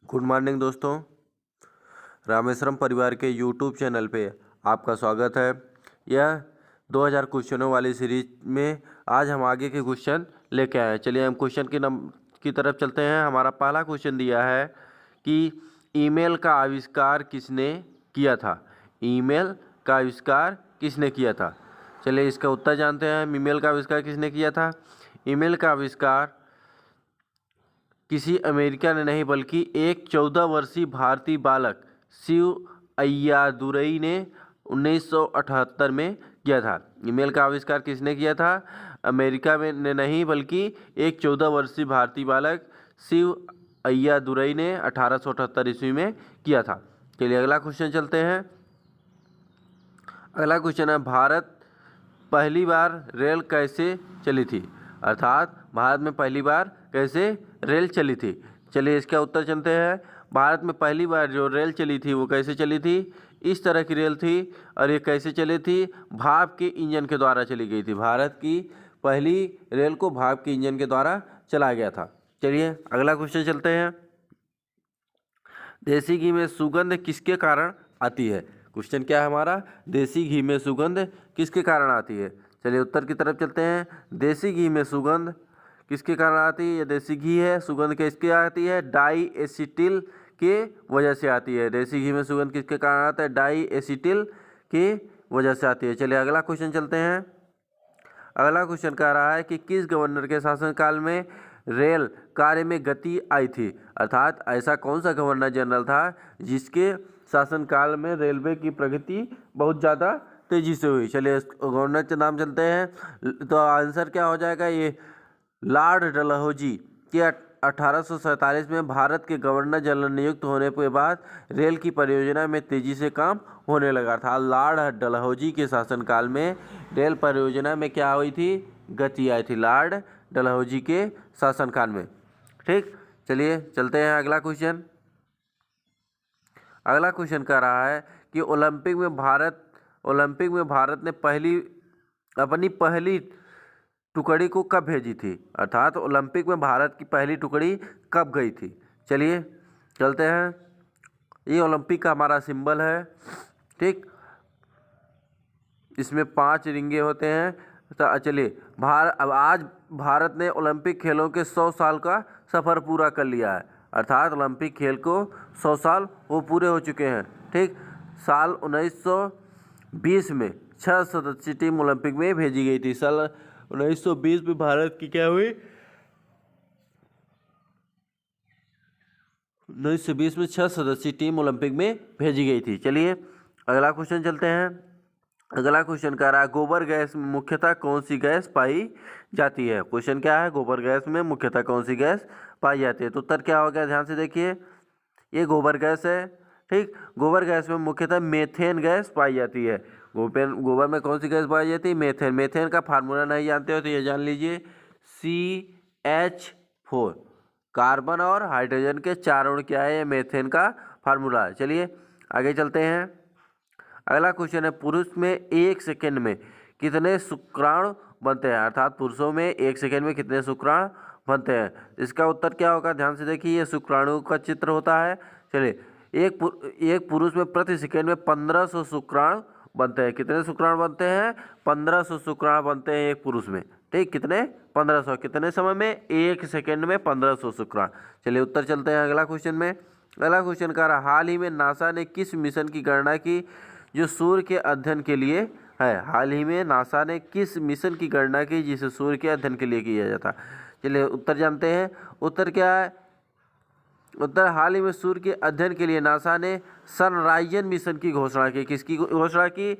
Good morning दोस्तों। रामेश्वरम परिवार के यूट्यूब चैनल पे आपका स्वागत है। यह 2000 क्वेश्चनों वाली सीरीज में आज हम आगे के क्वेश्चन लेके आए हैं। चलिए हम क्वेश्चन की तरफ चलते हैं। हमारा पहला क्वेश्चन दिया है कि ईमेल का आविष्कार किसने किया था। ईमेल का आविष्कार किसने किया था। चलिए इसका उत्तर जानते हैं। ईमेल का आविष्कार किसने किया था। ईमेल का आविष्कार किसी अमेरिका ने नहीं बल्कि एक 14 वर्षीय भारतीय बालक शिव अय्यादुरई ने 1978 में किया था। ईमेल का आविष्कार किसने किया था। अमेरिका में ने नहीं बल्कि एक 14 वर्षीय भारतीय बालक शिव अय्यादुरई ने 1878 ईस्वी में किया था। चलिए अगला क्वेश्चन चलते हैं। अगला क्वेश्चन है भारत पहली बार रेल कैसे चली थी। अर्थात भारत में पहली बार कैसे रेल चली थी। चलिए इसका उत्तर चलते हैं। भारत में पहली बार जो रेल चली थी वो कैसे चली थी। इस तरह की रेल थी और ये कैसे चली थी। भाप के इंजन के द्वारा चली गई थी। भारत की पहली रेल को भाप के इंजन के द्वारा चलाया गया था। चलिए अगला क्वेश्चन चलते हैं। देसी घी में सुगंध किसके कारण आती है। क्वेश्चन क्या है हमारा। देसी घी में सुगंध किसके कारण आती है। चलिए उत्तर की तरफ चलते हैं। देसी घी में सुगंध किसके कारण आती है। ये देसी घी है। सुगंध किसके आती है। डाई एसिटिल के वजह से आती है। देसी घी में सुगंध किसके कारण आता है। डाई एसिटिल के वजह से आती है। चलिए अगला क्वेश्चन चलते हैं। अगला क्वेश्चन कह रहा है कि किस गवर्नर के शासनकाल में रेल कार्य में गति आई थी। अर्थात ऐसा कौन सा गवर्नर जनरल था जिसके शासनकाल में रेलवे की प्रगति बहुत ज़्यादा तेजी से हुई। चलिए गवर्नर के नाम चलते हैं। तो आंसर क्या हो जाएगा। ये लॉर्ड डलहौजी के 1847 में भारत के गवर्नर जनरल नियुक्त होने के बाद रेल की परियोजना में तेजी से काम होने लगा था। लॉर्ड डलहौजी के शासनकाल में रेल परियोजना में क्या हुई थी। गति आई थी। लॉर्ड डलहौजी के शासनकाल में। ठीक। चलिए चलते हैं अगला क्वेश्चन। अगला क्वेश्चन कह रहा है कि ओलंपिक में भारत ने अपनी पहली टुकड़ी को कब भेजी थी। अर्थात ओलंपिक में भारत की पहली टुकड़ी कब गई थी। चलिए चलते हैं। ये ओलंपिक का हमारा सिंबल है। ठीक। इसमें 5 रिंगे होते हैं। तो चलिए अब आज भारत ने ओलंपिक खेलों के 100 साल का सफ़र पूरा कर लिया है। अर्थात ओलंपिक खेल को 100 साल वो पूरे हो चुके हैं। ठीक। साल 1920 में 6 सदस्यीय टीम ओलंपिक में भेजी गई थी। साल 1920 में भारत की क्या हुई। 1920 में 6 सदस्यीय टीम ओलंपिक में भेजी गई थी। चलिए अगला क्वेश्चन चलते हैं। अगला क्वेश्चन कह रहा है गोबर गैस में मुख्यतः कौन सी गैस पाई जाती है। क्वेश्चन क्या है। गोबर गैस में मुख्यतः कौन सी गैस पाई जाती है। तो उत्तर क्या हो गया। ध्यान से देखिए। ये गोबर गैस है। ठीक। गोबर गैस में मुख्यतः मेथेन गैस पाई जाती है। गोबर में कौन सी गैस पाई जाती है। मेथेन। मेथेन का फार्मूला नहीं जानते हो तो ये जान लीजिए CH4। कार्बन और हाइड्रोजन के 4 अणु क्या है। ये मेथेन का फार्मूला है। चलिए आगे चलते हैं। अगला क्वेश्चन है पुरुष में 1 सेकेंड में कितने शुक्राणु बनते हैं। अर्थात पुरुषों में 1 सेकेंड में कितने शुक्राणु बनते हैं। इसका उत्तर क्या होगा। ध्यान से देखिए। ये शुक्राणु का चित्र होता है। चलिए एक पुरुष में प्रति सेकेंड में 1500 शुक्राणु बनते हैं। कितने शुक्राणु बनते हैं। 1500 शुक्राणु बनते हैं एक पुरुष में। ठीक। कितने 1500। कितने समय में 1 सेकेंड में 1500 शुक्राणु। चलिए उत्तर चलते हैं अगला क्वेश्चन में। अगला क्वेश्चन का रहा हाल ही में नासा ने किस मिशन की गणना की जो सूर्य के अध्ययन के लिए है। हाल ही में नासा ने किस मिशन की गणना की जिसे सूर्य के अध्ययन के लिए किया जाता। चलिए उत्तर जानते हैं। उत्तर क्या है। उत्तर हाल ही में सूर्य के अध्ययन के लिए नासा ने सनराइज मिशन की घोषणा की। किसकी घोषणा की।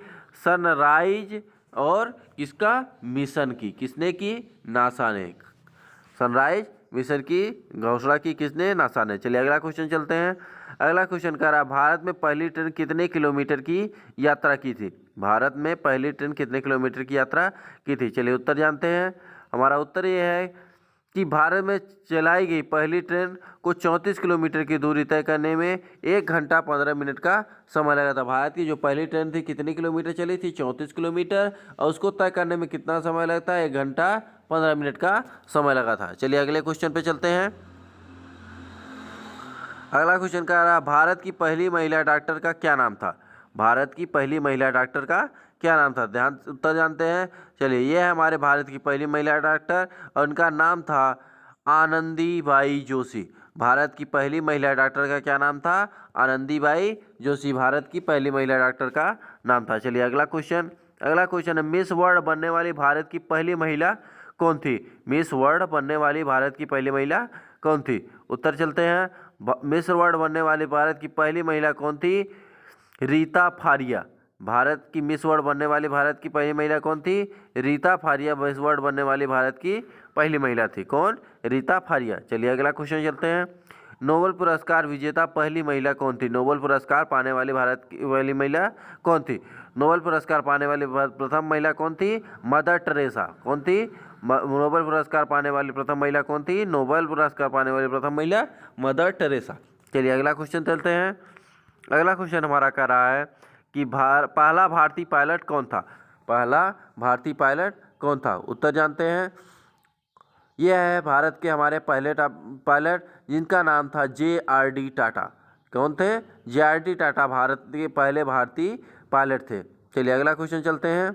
सनराइज और किसका मिशन की। किसने की। नासा ने। सनराइज मिशन की घोषणा की किसने। नासा ने। चलिए अगला क्वेश्चन चलते हैं। अगला क्वेश्चन कह रहा है भारत में पहली ट्रेन कितने किलोमीटर की यात्रा की थी। भारत में पहली ट्रेन कितने किलोमीटर की यात्रा की थी। चलिए उत्तर जानते हैं। हमारा उत्तर ये है कि भारत में चलाई गई पहली ट्रेन को 34 किलोमीटर की दूरी तय करने में 1 घंटा 15 मिनट का समय लगा था। भारत की जो पहली ट्रेन थी कितने किलोमीटर चली थी। 34 किलोमीटर। और उसको तय करने में कितना समय लगता है। 1 घंटा 15 मिनट का समय लगा था। चलिए अगले क्वेश्चन पे चलते हैं। अगला क्वेश्चन कह रहा है भारत की पहली महिला डॉक्टर का क्या नाम था। भारत की पहली महिला डॉक्टर का क्या नाम था, ध्यान उत्तर जानते हैं। चलिए, ये है हमारे भारत की पहली महिला डॉक्टर और उनका नाम था आनंदीबाई जोशी। भारत की पहली महिला डॉक्टर का क्या नाम था, आनंदीबाई जोशी भारत की पहली महिला डॉक्टर का नाम था। चलिए अगला क्वेश्चन है मिस वर्ल्ड बनने वाली भारत की पहली महिला कौन थी। मिस वर्ल्ड बनने वाली भारत की पहली महिला कौन थी, उत्तर चलते हैं। मिस वर्ल्ड बनने वाली भारत की पहली महिला कौन थी, रीता फारिया। भारत की मिस वर्ल्ड बनने वाली भारत की पहली महिला कौन थी, रीता फारिया मिस वर्ल्ड बनने वाली भारत की पहली महिला थी। कौन, रीता फारिया। चलिए अगला क्वेश्चन चलते हैं। नोबेल पुरस्कार विजेता पहली महिला कौन थी। नोबेल पुरस्कार पाने वाली भारत की पहली महिला कौन थी। नोबेल पुरस्कार पाने वाली प्रथम महिला कौन थी, मदर टेरेसा। कौन थी, नोबेल पुरस्कार पाने वाली प्रथम महिला कौन थी, नोबेल पुरस्कार पाने वाली प्रथम महिला मदर टेरेसा। चलिए अगला क्वेश्चन चलते हैं। अगला क्वेश्चन हमारा कह रहा है कि पहला भारतीय पायलट कौन था। पहला भारतीय पायलट कौन था, उत्तर जानते हैं। यह है भारत के हमारे पहले पायलट जिनका नाम था JRD टाटा। कौन थे, JRD टाटा भारत के पहले भारतीय पायलट थे। चलिए अगला क्वेश्चन चलते हैं।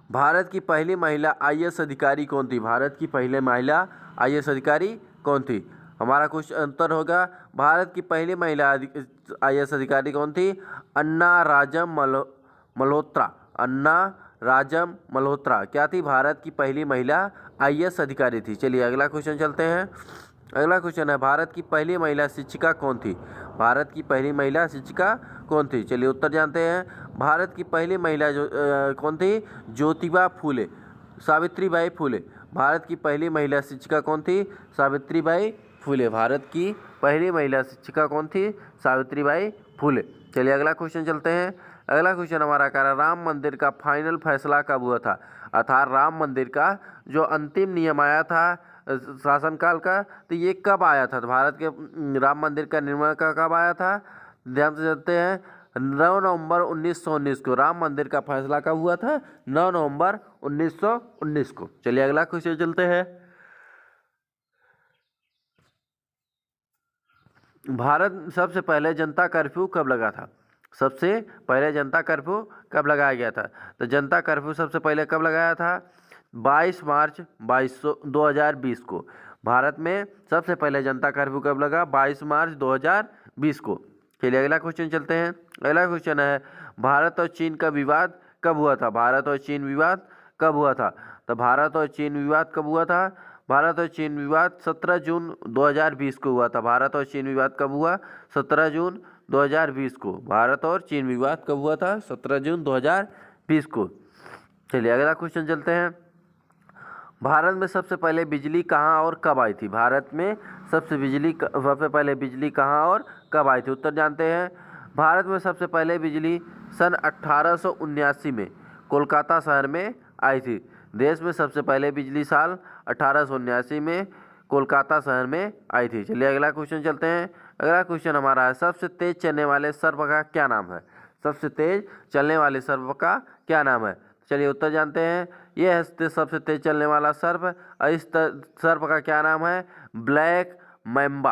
भारत की पहली महिला IAS अधिकारी कौन थी। भारत की पहली महिला IAS अधिकारी कौन थी। हमारा कुछ उत्तर होगा भारत की पहली महिला IAS अधिकारी कौन थी, अन्ना राजम मल्होत्रा। अन्ना राजम मल्होत्रा क्या थी, भारत की पहली महिला IAS अधिकारी थी। चलिए अगला क्वेश्चन चलते हैं। अगला क्वेश्चन है भारत की पहली महिला शिक्षिका कौन थी। भारत की पहली महिला शिक्षिका कौन थी। चलिए उत्तर जानते हैं। भारत की पहली महिला कौन थी, ज्योतिबा फूले, सावित्रीबाई फूले। भारत की पहली महिला शिक्षिका कौन थी, सावित्रीबाई फूले। भारत की पहली महिला शिक्षिका कौन थी, सावित्रीबाई फूले। चलिए अगला क्वेश्चन चलते हैं। अगला क्वेश्चन हमारा कह रहा है राम मंदिर का फाइनल फैसला कब हुआ था। अर्थात राम मंदिर का जो अंतिम नियम आया था शासनकाल का, तो ये कब आया था। तो भारत के राम मंदिर का निर्माण का कब आया था, ध्यान से जानते हैं। 9 नवंबर 1919 को राम मंदिर का फैसला कब हुआ था, 9 नवंबर 1919 को। चलिए अगला क्वेश्चन चलते हैं। भारत सबसे पहले जनता कर्फ्यू कब लगा था। सबसे पहले जनता कर्फ्यू कब लगाया गया था। तो जनता कर्फ्यू सबसे पहले कब लगाया था, 22 मार्च 2020 को। भारत में सबसे पहले जनता कर्फ्यू कब लगा, 22 मार्च 2020 को। चलिए अगला क्वेश्चन चलते हैं। अगला क्वेश्चन है भारत और चीन का विवाद कब हुआ था। भारत और चीन विवाद कब हुआ था। तो भारत और चीन विवाद कब हुआ था, भारत और चीन विवाद 17 जून 2020 को हुआ था। भारत और चीन विवाद कब हुआ, 17 जून 2020 को। भारत और चीन विवाद कब हुआ था, 17 जून 2020 को। चलिए अगला क्वेश्चन चलते हैं। भारत में सबसे पहले बिजली कहाँ और कब आई थी। भारत में सबसे पहले बिजली कहाँ और कब आई थी, उत्तर जानते हैं। भारत में सबसे पहले बिजली सन 1879 में कोलकाता शहर में आई थी। देश में सबसे पहले बिजली साल 1879 में कोलकाता शहर में आई थी। चलिए अगला क्वेश्चन चलते हैं। अगला क्वेश्चन हमारा है सबसे तेज चलने वाले सर्प का क्या नाम है। सबसे तेज चलने वाले सर्प का क्या नाम है। चलिए उत्तर जानते हैं। यह है सबसे तेज चलने वाला सर्प और इस सर्प का क्या नाम है, ब्लैक मैम्बा।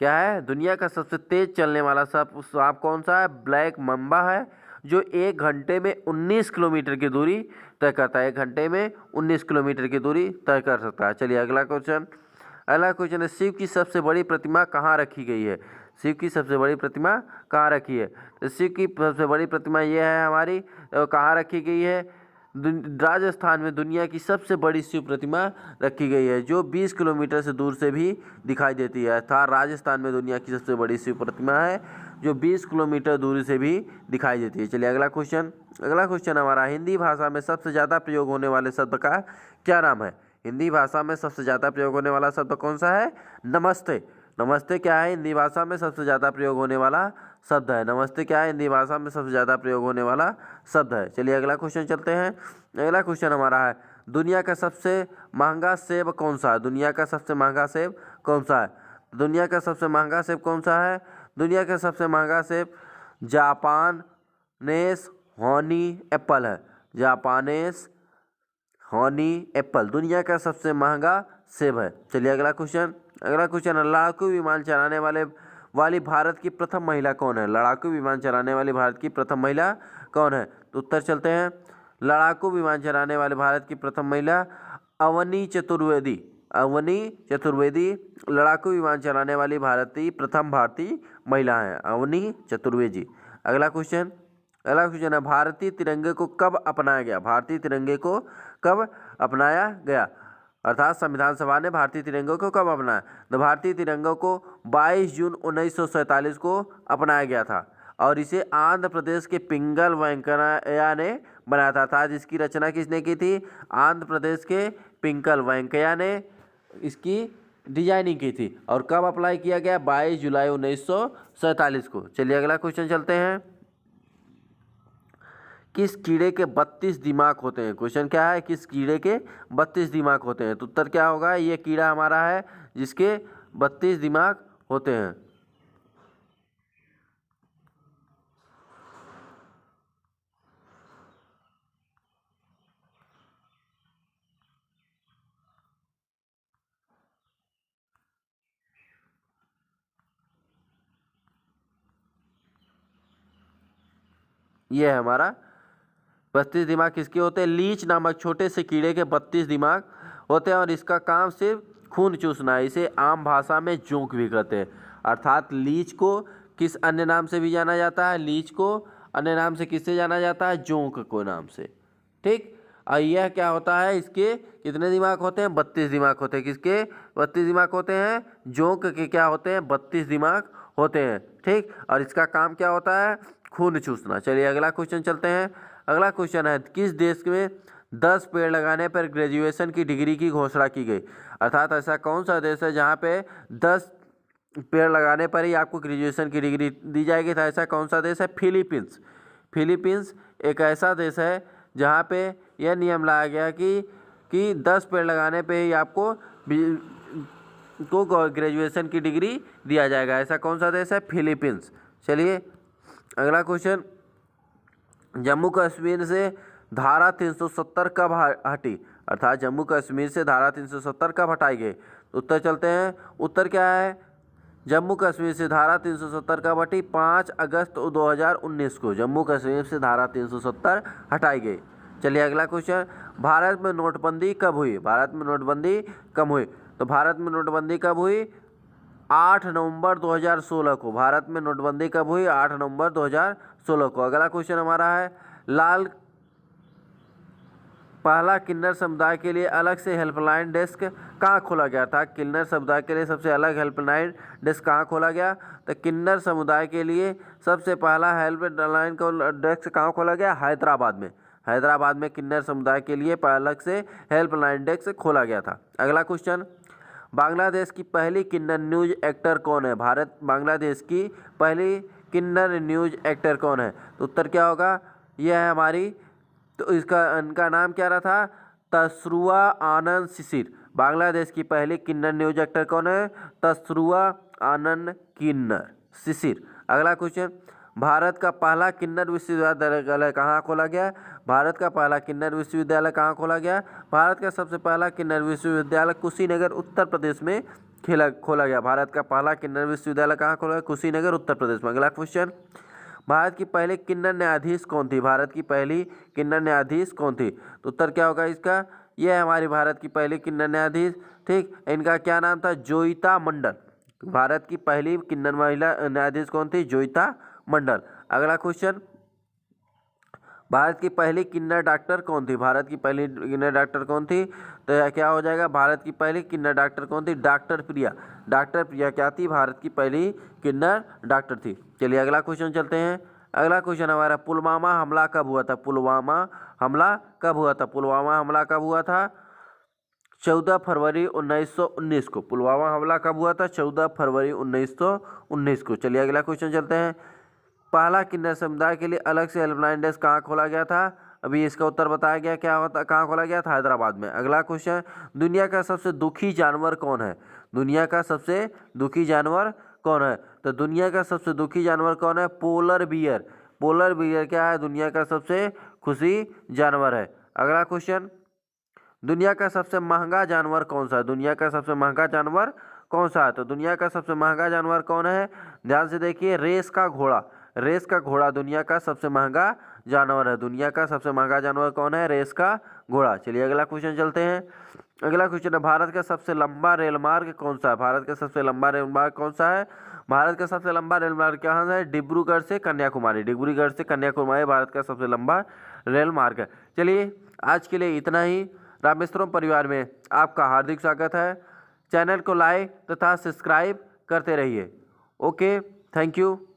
क्या है, दुनिया का सबसे तेज चलने वाला सांप कौन सा है, ब्लैक मैम्बा है, जो 1 घंटे में 19 किलोमीटर की दूरी तय करता है। 1 घंटे में 19 किलोमीटर की दूरी तय कर सकता है। चलिए अगला क्वेश्चन है शिव की सबसे बड़ी प्रतिमा कहाँ रखी गई है। शिव की सबसे बड़ी प्रतिमा कहाँ रखी है। तो शिव की सबसे बड़ी प्रतिमा यह है हमारी, कहाँ रखी गई है, राजस्थान में दुनिया की सबसे बड़ी शिव प्रतिमा रखी गई है, जो 20 किलोमीटर से दूर से भी दिखाई देती है। अर्थात राजस्थान में दुनिया की सबसे बड़ी शिव प्रतिमा है जो 20 किलोमीटर दूरी से भी दिखाई देती है। चलिए अगला क्वेश्चन हमारा हिंदी भाषा में सबसे ज़्यादा प्रयोग होने वाले शब्द का क्या नाम है। हिंदी भाषा में सबसे ज़्यादा प्रयोग होने वाला शब्द कौन सा है, नमस्ते। नमस्ते क्या है, हिंदी भाषा में सबसे ज़्यादा प्रयोग होने वाला शब्द है। नमस्ते क्या है, हिंदी भाषा में सबसे ज़्यादा प्रयोग होने वाला शब्द है। चलिए अगला क्वेश्चन चलते हैं। अगला क्वेश्चन हमारा है दुनिया का सबसे महंगा सेब कौन सा है। दुनिया का सबसे महंगा सेब कौन सा है। दुनिया का सबसे महंगा सेब कौन सा है, दुनिया का सबसे महंगा सेब जापानेस हनी एप्पल है। जापानेस हनी एप्पल दुनिया का सबसे महंगा सेब है। चलिए अगला अगला क्वेश्चन है, लड़ाकू विमान चलाने वाली भारत की प्रथम महिला कौन है? लड़ाकू विमान चलाने वाली भारत की प्रथम महिला कौन है? तो उत्तर चलते हैं, लड़ाकू विमान चलाने वाले भारत की प्रथम महिला अवनी चतुर्वेदी। अवनी चतुर्वेदी लड़ाकू विमान चलाने वाली प्रथम भारतीय महिला है, अवनी चतुर्वेदी। अगला क्वेश्चन है, भारतीय तिरंगे को कब अपनाया गया? भारतीय तिरंगे को कब अपनाया गया, अर्थात संविधान सभा ने भारतीय तिरंगे को कब अपनाया? तो भारतीय तिरंगे को 22 जून 1947 को अपनाया गया था और इसे आंध्र प्रदेश के पिंगल वेंकैया ने बनाया था। अर्थात इसकी रचना किसने की थी? आंध्र प्रदेश के पिंगल वेंकैया ने इसकी डिजाइनिंग की थी। और कब अप्लाई किया गया? 22 जुलाई 1947 को। चलिए अगला क्वेश्चन चलते हैं, किस कीड़े के 32 दिमाग होते हैं? क्वेश्चन क्या है, किस कीड़े के 32 दिमाग होते हैं? तो उत्तर क्या होगा? ये कीड़ा हमारा है जिसके 32 दिमाग होते हैं। ये है हमारा 32 दिमाग किसके होते हैं? लीच नामक छोटे से कीड़े के 32 दिमाग होते हैं और इसका काम सिर्फ खून चूसना है। इसे आम भाषा में जोंक भी कहते हैं। अर्थात लीच को किस अन्य नाम से भी जाना जाता है? लीच को अन्य नाम से किससे जाना जाता है? जोंक को नाम से। ठीक, और यह क्या होता है, इसके कितने दिमाग होते हैं? 32 दिमाग होते हैं। किसके 32 दिमाग होते हैं? जोंक के क्या होते हैं? 32 दिमाग होते हैं। ठीक, और इसका काम क्या होता है? खून चूसना। चलिए अगला क्वेश्चन चलते हैं। अगला क्वेश्चन है, किस देश में 10 पेड़ लगाने पर ग्रेजुएशन की डिग्री की घोषणा की गई? अर्थात ऐसा कौन सा देश है जहाँ पे 10 पेड़ लगाने पर ही आपको ग्रेजुएशन की डिग्री दी जाएगी? था ऐसा कौन सा देश है? फिलीपींस। फिलीपींस एक ऐसा देश है जहाँ पे यह नियम लाया गया कि 10 पेड़ लगाने पे ही आपको ग्रेजुएशन की डिग्री दिया जाएगा। ऐसा कौन सा देश है? फिलीपींस। चलिए अगला क्वेश्चन, जम्मू कश्मीर से धारा 370 कब हटी? अर्थात जम्मू कश्मीर से धारा 370 कब हटाई गई? उत्तर चलते हैं, उत्तर क्या है? जम्मू कश्मीर से धारा 370 कब हटी? 5 अगस्त 2019 को जम्मू कश्मीर से धारा 370 हटाई गई। चलिए अगला क्वेश्चन, भारत में नोटबंदी कब हुई? भारत में नोटबंदी कब हुई? तो भारत में नोटबंदी कब हुई? 8 नवंबर 2016 को। भारत में नोटबंदी कब हुई? 8 नवंबर 2016 को। अगला क्वेश्चन हमारा है, पहला किन्नर समुदाय के लिए अलग से हेल्पलाइन डेस्क कहाँ खोला गया था? किन्नर समुदाय के लिए सबसे अलग हेल्पलाइन डेस्क कहाँ खोला गया? तो किन्नर समुदाय के लिए सबसे पहला हेल्पलाइन डेस्क कहाँ खोला गया? हैदराबाद में। हैदराबाद में किन्नर समुदाय के लिए अलग से हेल्पलाइन डेस्क खोला गया था। अगला क्वेश्चन, बांग्लादेश की पहली किन्नर न्यूज एक्टर कौन है? बांग्लादेश की पहली किन्नर न्यूज एक्टर कौन है? तो उत्तर क्या होगा? यह है हमारी, तो इनका नाम क्या रहा था? तसरुआ आनंद शिशिर। बांग्लादेश की पहली किन्नर न्यूज एक्टर कौन है? तसरुआ आनंद किन्नर शिशिर। अगला क्वेश्चन, भारत का पहला किन्नर विश्वविद्यालय कहाँ खोला गया? भारत का पहला किन्नर विश्वविद्यालय कहाँ खोला गया? भारत का सबसे पहला किन्नर विश्वविद्यालय कुशीनगर उत्तर प्रदेश में खोला गया। भारत का पहला किन्नर विश्वविद्यालय कहाँ खोला गया? कुशीनगर उत्तर प्रदेश में। अगला क्वेश्चन, भारत की पहली किन्नर न्यायाधीश कौन थी? भारत की पहली किन्नर न्यायाधीश कौन थी? तो उत्तर क्या होगा इसका? यह है हमारी भारत की पहली किन्नर न्यायाधीश। ठीक, इनका क्या नाम था? जोईता मंडल। भारत की पहली किन्नर महिला न्यायाधीश कौन थी? जोईता मंडल। अगला क्वेश्चन, भारत की पहली किन्नर डॉक्टर कौन थी? भारत की पहली किन्नर डॉक्टर कौन थी? तो क्या हो जाएगा? भारत की पहली किन्नर डॉक्टर कौन थी? डॉक्टर प्रिया। डॉक्टर प्रिया क्या थी? भारत की पहली किन्नर डॉक्टर थी। चलिए अगला क्वेश्चन चलते हैं। अगला क्वेश्चन हमारा, पुलवामा हमला कब हुआ था? पुलवामा हमला कब हुआ था? पुलवामा हमला कब हुआ था? 14 फरवरी 1919 को। पुलवामा हमला कब हुआ था? 14 फरवरी 1919 को। चलिए अगला क्वेश्चन चलते हैं, पहला किन्नर समुदाय के लिए अलग से हेल्पलाइन डेस्क कहाँ खोला गया था? अभी इसका उत्तर बताया गया, क्या होता, कहाँ खोला गया था? हैदराबाद में। अगला क्वेश्चन, दुनिया का सबसे दुखी जानवर कौन है? दुनिया का सबसे दुखी जानवर कौन है? तो दुनिया का सबसे दुखी जानवर कौन है? Polar bear. पोलर बियर क्या है? दुनिया का सबसे खुशी जानवर है। अगला क्वेश्चन, दुनिया का सबसे महंगा जानवर कौन सा है? दुनिया का सबसे महंगा जानवर कौन सा है? तो दुनिया का सबसे महंगा जानवर कौन है? ध्यान से देखिए, रेस का घोड़ा। रेस का घोड़ा दुनिया का सबसे महंगा जानवर है। दुनिया का सबसे महंगा जानवर कौन है? रेस का घोड़ा। चलिए अगला क्वेश्चन चलते हैं। अगला क्वेश्चन है, भारत का सबसे लंबा रेल मार्ग कौन सा है? भारत का सबसे लंबा रेल मार्ग कौन सा है? भारत का सबसे लंबा रेल मार्ग कहाँ है? डिब्रूगढ़ से कन्याकुमारी। डिब्रूगढ़ से कन्याकुमारी भारत का सबसे लंबा रेल मार्ग है। चलिए आज के लिए इतना ही। रामेश्वरम परिवार में आपका हार्दिक स्वागत है। चैनल को लाइक तथा सब्सक्राइब करते रहिए। Okay, thank you.